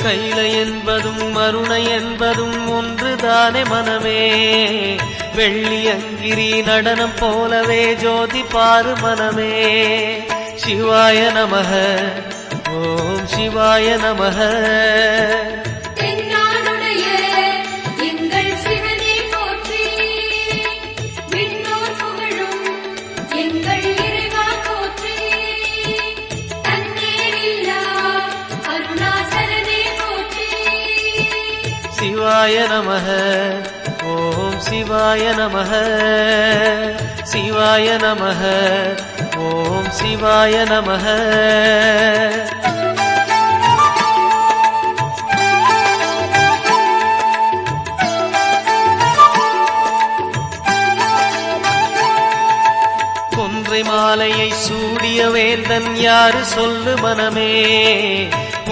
கைலை என்பதும் மருணை என்பதும் ஒன்றுதானே மனமே. வெள்ளியங்கிரி நடனம் போலவே ஜோதி பாரு மனமே. சிவாய நமக ஓம் சிவாய நமக. சிவாய நமக ஓம் சிவாய நமக. சிவாய நமக ஓம் சிவாய நமக. கொன்றை மாலையை சூடிய வேந்தன் யாரு சொல்லு மனமே.